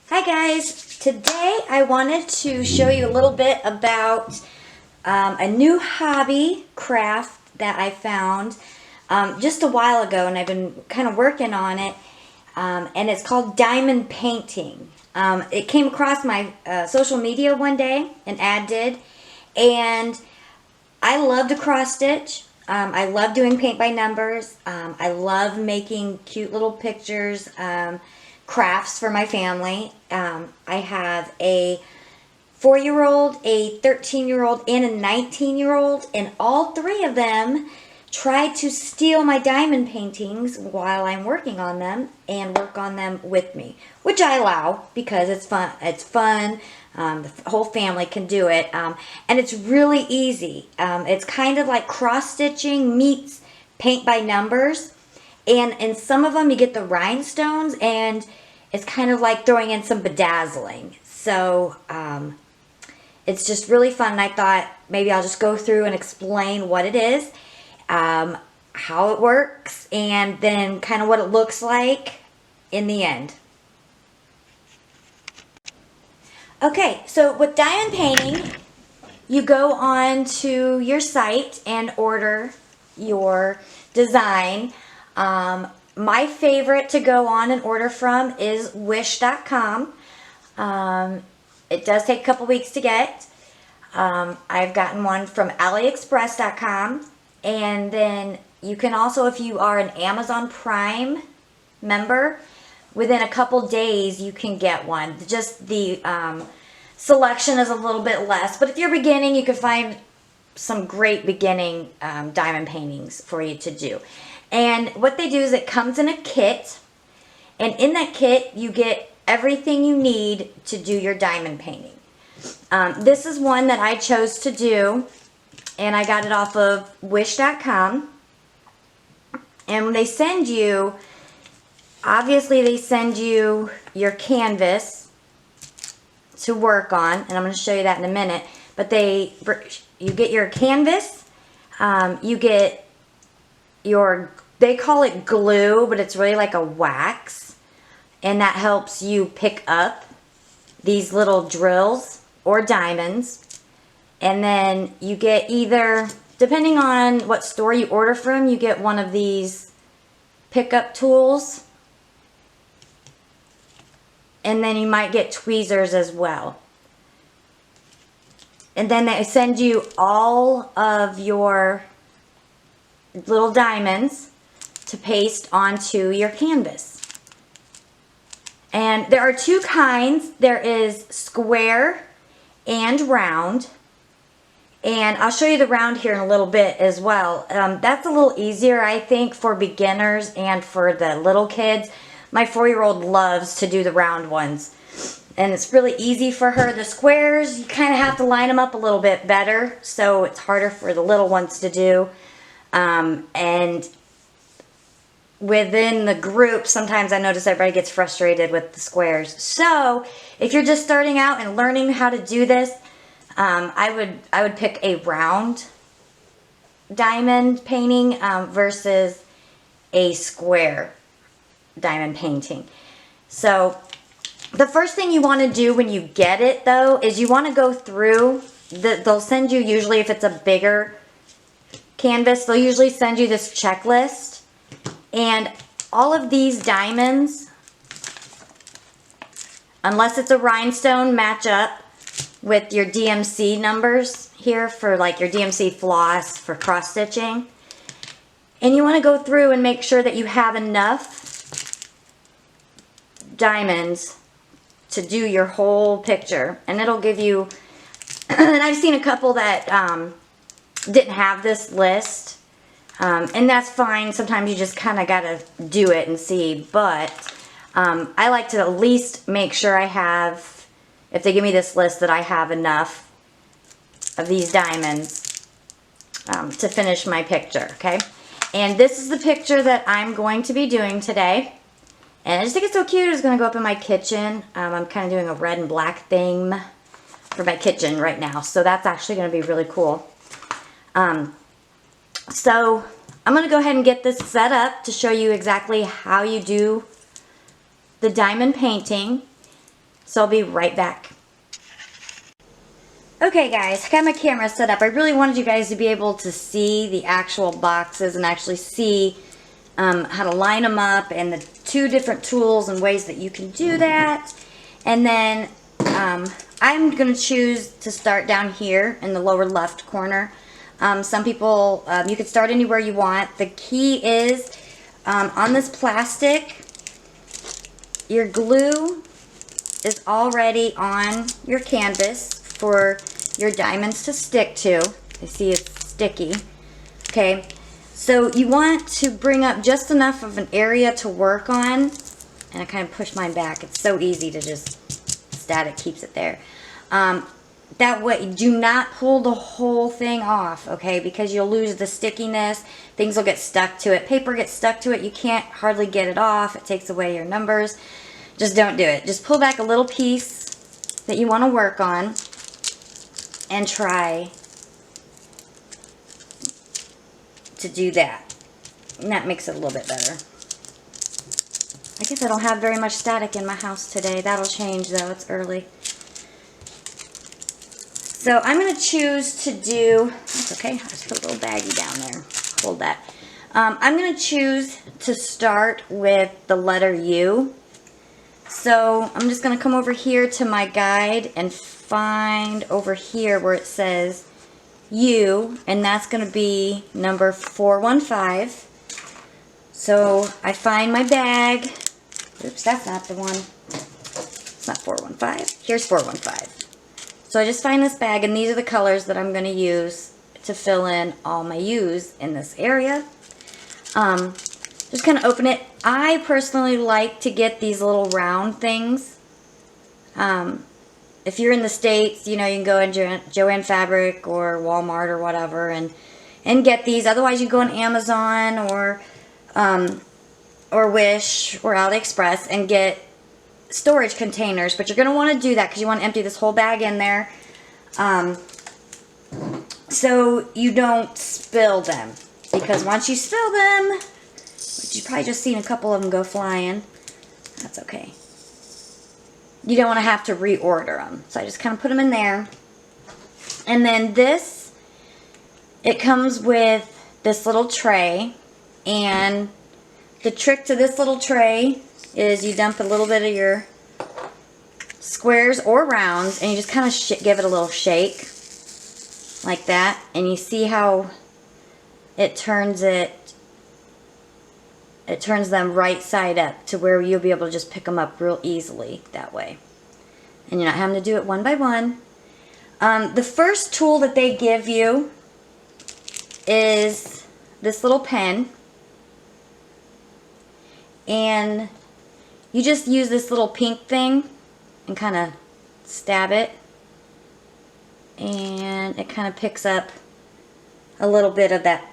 Hi guys, today I wanted to show you a little bit about a new hobby craft that I found just a while ago, and I've been kind of working on it, and it's called diamond painting. It came across my social media one day, an ad did, and I love to cross stitch. I love doing paint by numbers. I love making cute little pictures, crafts for my family. I have a 4-year-old, a 13-year-old, and a 19-year-old, and all three of them tried to steal my diamond paintings while I'm working on them and work on them with me, which I allow because it's fun. It's fun. The whole family can do it, and it's really easy. It's kind of like cross stitching meets paint by numbers, and in some of them you get the rhinestones, and it's kind of like throwing in some bedazzling. So it's just really fun, and I thought maybe I'll just go through and explain what it is, how it works, and then kind of what it looks like in the end. Okay, so with diamond painting, you go on to your site and order your design. My favorite to go on and order from is Wish.com. It does take a couple weeks to get. I've gotten one from AliExpress.com, and then you can also, if you are an Amazon Prime member, within a couple days you can get one. Just the selection is a little bit less, but if you're beginning, you can find some great beginning diamond paintings for you to do. And what they do is it comes in a kit, and in that kit you get everything you need to do your diamond painting. This is one that I chose to do, and I got it off of Wish.com. And when they send you, obviously they send you your canvas to work on, and I'm going to show you that in a minute. But you get your canvas, you get your, they call it glue, but it's really like a wax, and that helps you pick up these little drills or diamonds. And then you get either, depending on what store you order from, you get one of these pickup tools, and then you might get tweezers as well. And then they send you all of your little diamonds to paste onto your canvas. And there are two kinds. There is square and round. And I'll show you the round here in a little bit as well. That's a little easier, I think, for beginners and for the little kids. My 4-year-old loves to do the round ones, and it's really easy for her. The squares, you kind of have to line them up a little bit better, so it's harder for the little ones to do. And within the group, sometimes I notice everybody gets frustrated with the squares. So if you're just starting out and learning how to do this, I would pick a round diamond painting versus a square diamond painting. So the first thing you want to do when you get it, though, is you want to go through they'll send you, usually if it's a bigger canvas, they'll usually send you this checklist, and all of these diamonds, unless it's a rhinestone, match up with your DMC numbers here for like your DMC floss for cross stitching. And you want to go through and make sure that you have enough diamonds to do your whole picture, and it'll give you and I've seen a couple that didn't have this list, and that's fine. Sometimes you just kind of gotta do it and see, but I like to at least make sure I have, if they give me this list, that I have enough of these diamonds to finish my picture. Okay, and this is the picture that I'm going to be doing today. And I just think it's so cute. It's going to go up in my kitchen. I'm kind of doing a red and black theme for my kitchen right now. So that's actually going to be really cool. So I'm going to go ahead and get this set up to show you exactly how you do the diamond painting. So I'll be right back. Okay guys, I got my camera set up. I really wanted you guys to be able to see the actual boxes and actually see how to line them up and the 2 different tools and ways that you can do that. And then I'm going to choose to start down here in the lower left corner. Some people, you can start anywhere you want. The key is on this plastic, your glue is already on your canvas for your diamonds to stick to. I see it's sticky. Okay, so you want to bring up just enough of an area to work on. And I kind of push mine back. It's so easy to just static keeps it there. That way, do not pull the whole thing off, okay? Because you'll lose the stickiness. Things will get stuck to it. Paper gets stuck to it. You can't hardly get it off. It takes away your numbers. Just don't do it. Just pull back a little piece that you want to work on and try to do that. And that makes it a little bit better. I guess I don't have very much static in my house today. That'll change though. It's early. So I'm going to choose to do, that's okay, I just put a little baggie down there. Hold that. I'm going to choose to start with the letter U. So I'm just going to come over here to my guide and find over here where it says U, and that's going to be number 415. So I find my bag. Oops, that's not the one. It's not 415. Here's 415. So I just find this bag, and these are the colors that I'm going to use to fill in all my U's in this area. Just kind of open it. I personally like to get these little round things. If you're in the States, you know, you can go in Joann Fabric or Walmart or whatever and get these. Otherwise, you can go on Amazon or Wish or AliExpress and get storage containers, but you're going to want to do that because you want to empty this whole bag in there so you don't spill them, because once you spill them, which you've probably just seen a couple of them go flying, that's okay, you don't want to have to reorder them. So I just kind of put them in there. And then this, it comes with this little tray, and the trick to this little tray is you dump a little bit of your squares or rounds, and you just kind of give it a little shake like that, and you see how it turns them right side up to where you'll be able to just pick them up real easily that way, and you're not having to do it one by one. The first tool that they give you is this little pen, and you just use this little pink thing and kind of stab it, and it kind of picks up a little bit of that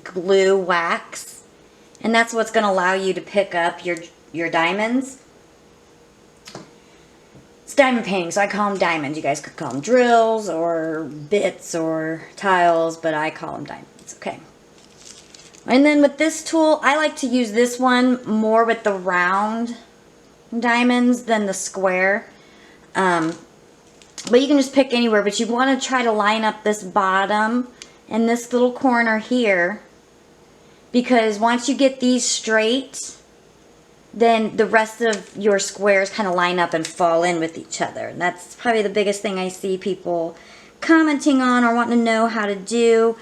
glue wax, and that's what's going to allow you to pick up your diamonds. It's diamond painting, so I call them diamonds. You guys could call them drills or bits or tiles, but I call them diamonds. Okay. And then with this tool, I like to use this one more with the round diamonds than the square. But you can just pick anywhere, but you want to try to line up this bottom and this little corner here, because once you get these straight, then the rest of your squares kind of line up and fall in with each other. And that's probably the biggest thing I see people commenting on or wanting to know how to do.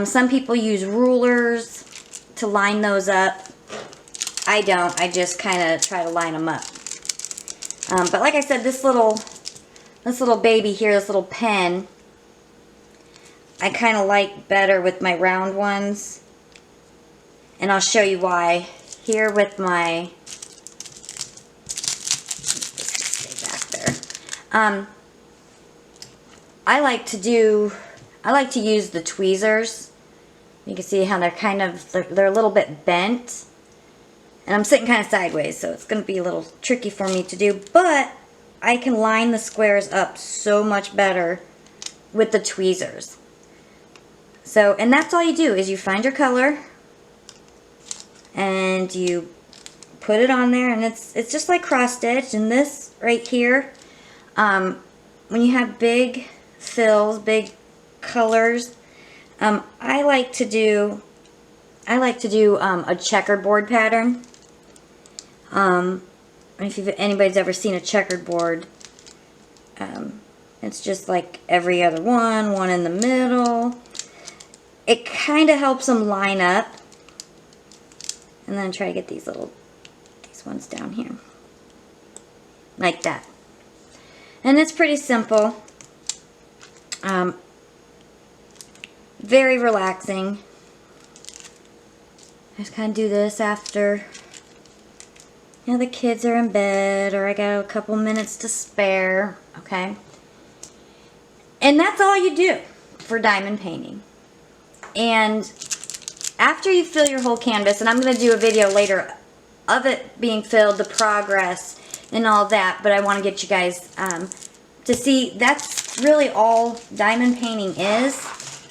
Some people use rulers to line those up. I don't. I just kind of try to line them up. But like I said, this little baby here, this little pen, I kind of like better with my round ones. And I'll show you why. Here with my, stay back there. I like to use the tweezers. You can see how they're a little bit bent. And I'm sitting kind of sideways, so it's going to be a little tricky for me to do. But I can line the squares up so much better with the tweezers. So, and that's all you do, is you find your color and you put it on there, and it's just like cross stitch. And this right here, when you have big fills, big colors, I like to do a checkerboard pattern. If anybody's ever seen a checkered board, it's just like every other one in the middle. It kind of helps them line up. And then try to get these ones down here. Like that. And it's pretty simple. Very relaxing. I just kind of do this after, you know, the kids are in bed, or I got a couple minutes to spare, okay? And that's all you do for diamond painting. And after you fill your whole canvas, and I'm going to do a video later of it being filled, the progress and all that, but I want to get you guys to see that's really all diamond painting is.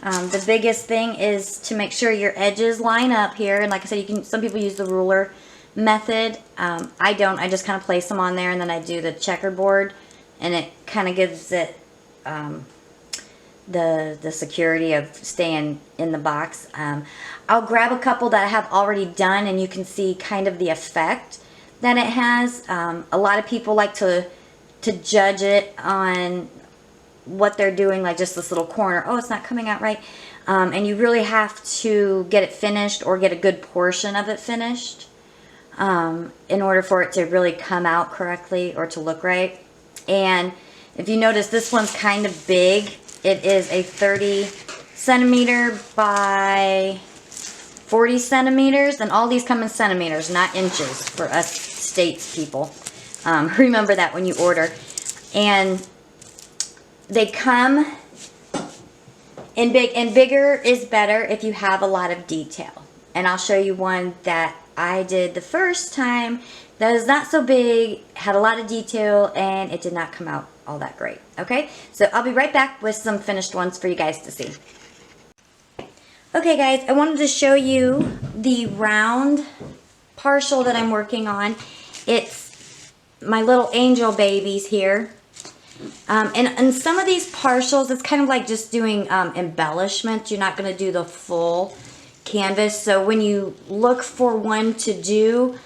The biggest thing is to make sure your edges line up here, and like I said, some people use the ruler method. I don't. I just kind of place them on there, and then I do the checkerboard, and it kind of gives it the security of staying in the box. I'll grab a couple that I have already done, and you can see kind of the effect that it has. A lot of people like to judge it on what they're doing, like just this little corner. Oh, it's not coming out right. And you really have to get it finished, or get a good portion of it finished, in order for it to really come out correctly or to look right. And if you notice, this one's kind of big. It is a 30 centimeter by 40 centimeters, and all these come in centimeters, not inches, for us States people. Remember that when you order. And they come in big, and bigger is better if you have a lot of detail. And I'll show you one that I did the first time that is not so big, had a lot of detail, and it did not come out all that great. Okay, so I'll be right back with some finished ones for you guys to see. Okay guys, I wanted to show you the round partial that I'm working on. It's my little angel babies here. And some of these partials, it's kind of like just doing embellishment. You're not going to do the full canvas. So when you look for one to do,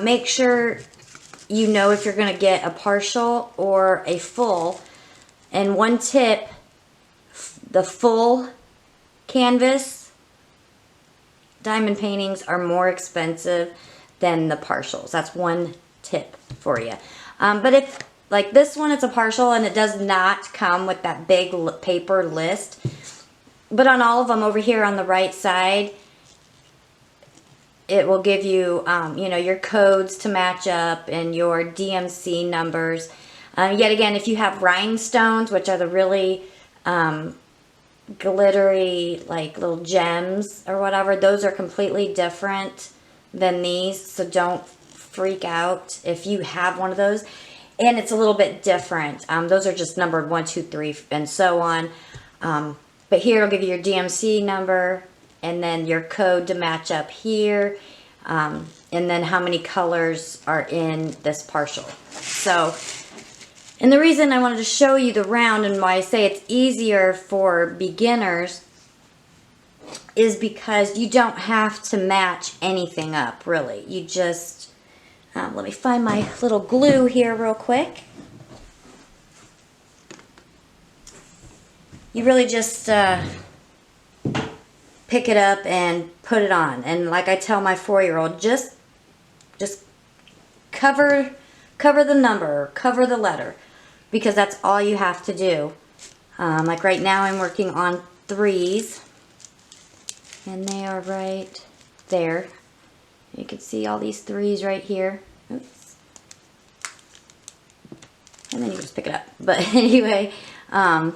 make sure you know if you're going to get a partial or a full. And one tip, the full canvas diamond paintings are more expensive than the partials. That's one tip for you. But if, like this one, it's a partial and it does not come with that big paper list. But on all of them over here on the right side, it will give you, you know, your codes to match up and your DMC numbers. Yet again, if you have rhinestones, which are the really glittery, like little gems or whatever, those are completely different than these. So don't freak out if you have one of those. And it's a little bit different. Those are just numbered 1, 2, 3, and so on. But here it'll give you your DMC number, and then your code to match up here, and then how many colors are in this partial. So, and the reason I wanted to show you the round and why I say it's easier for beginners is because you don't have to match anything up, really. You just, let me find my little glue here real quick. You really just pick it up and put it on. And like I tell my 4-year-old, just cover the number, cover the letter, because that's all you have to do. Like right now I'm working on 3s, and they are right there. You can see all these 3s right here. Oops. And then you just pick it up. But anyway, and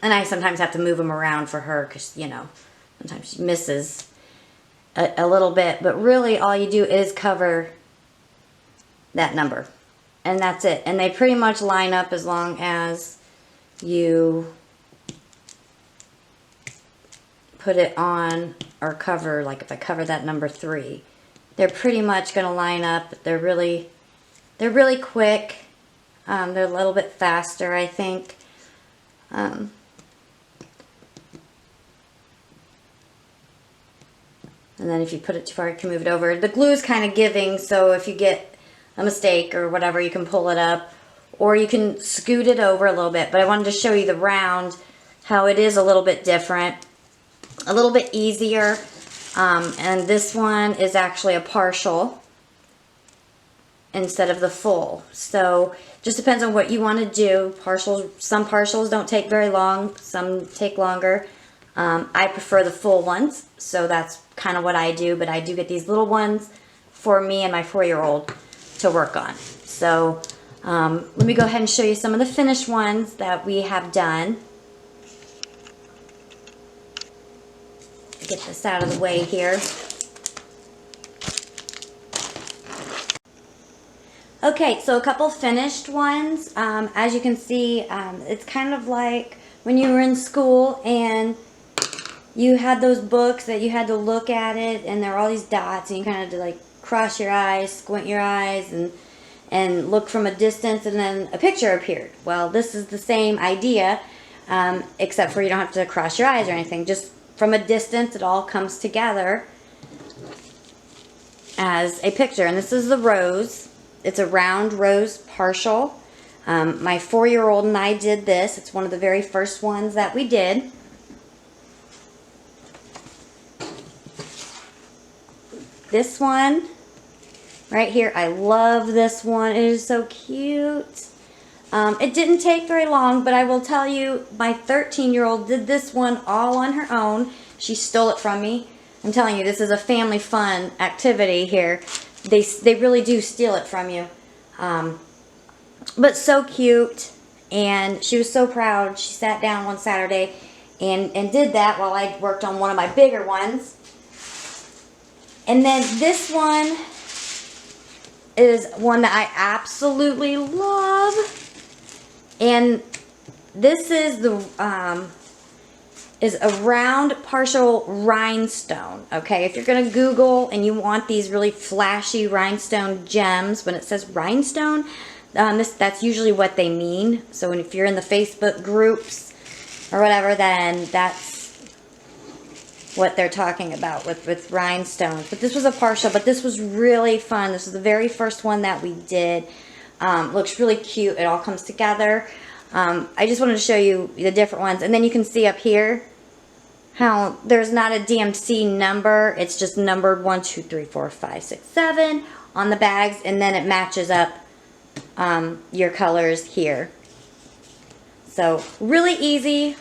I sometimes have to move them around for her because, you know, sometimes she misses a little bit. But really all you do is cover that number. And that's it. And they pretty much line up as long as you put it on or cover, like if I cover that number 3, they're pretty much going to line up. They're really quick. They're a little bit faster, I think. And then if you put it too far, you can move it over. The glue is kind of giving, so if you get a mistake or whatever, you can pull it up. Or you can scoot it over a little bit. But I wanted to show you the round, how it is a little bit different. A little bit easier. And this one is actually a partial instead of the full. So just depends on what you want to do. Some partials don't take very long, some take longer. I prefer the full ones, so that's kind of what I do, but I do get these little ones for me and my 4-year-old to work on. So let me go ahead and show you some of the finished ones that we have done. Get this out of the way here. Okay, so a couple finished ones. As you can see, it's kind of like when you were in school and you had those books that you had to look at it and there were all these dots and you kind of had to like cross your eyes, squint your eyes, and look from a distance, and then a picture appeared. Well, this is the same idea, except for you don't have to cross your eyes or anything. Just from a distance, it all comes together as a picture. And this is the rose. It's a round rose partial. My 4-year-old and I did this. It's one of the very first ones that we did. This one right here, I love this one. It is so cute. It didn't take very long, but I will tell you, my 13-year-old did this one all on her own. She stole it from me. I'm telling you, this is a family fun activity here. They really do steal it from you. But so cute, and she was so proud. She sat down one Saturday and did that while I worked on one of my bigger ones. And then this one is one that I absolutely love. And this is a round partial rhinestone. Okay, if you're gonna Google and you want these really flashy rhinestone gems, when it says rhinestone, that's usually what they mean. So if you're in the Facebook groups or whatever, then that's what they're talking about with rhinestones. But this was a partial, but this was really fun. This is the very first one that we did. Looks really cute. It all comes together. I just wanted to show you the different ones. And then you can see up here how there's not a DMC number. It's just numbered 1, 2, 3, 4, 5, 6, 7 on the bags. And then it matches up your colors here. So really easy.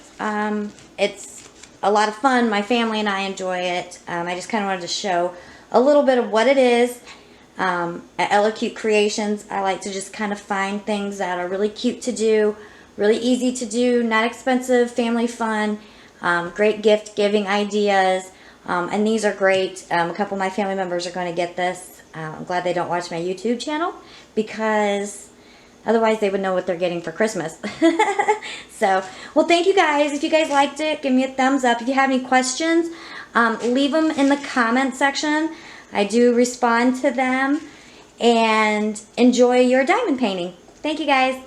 It's a lot of fun. My family and I enjoy it. I just kind of wanted to show a little bit of what it is. At Ella Cute Creations, I like to just kind of find things that are really cute to do, really easy to do, not expensive, family fun, great gift giving ideas, and these are great. A couple of my family members are going to get this. I'm glad they don't watch my YouTube channel, because otherwise they would know what they're getting for Christmas. So, well, thank you guys. If you guys liked it, give me a thumbs up. If you have any questions, leave them in the comment section. I do respond to them. And enjoy your diamond painting. Thank you guys.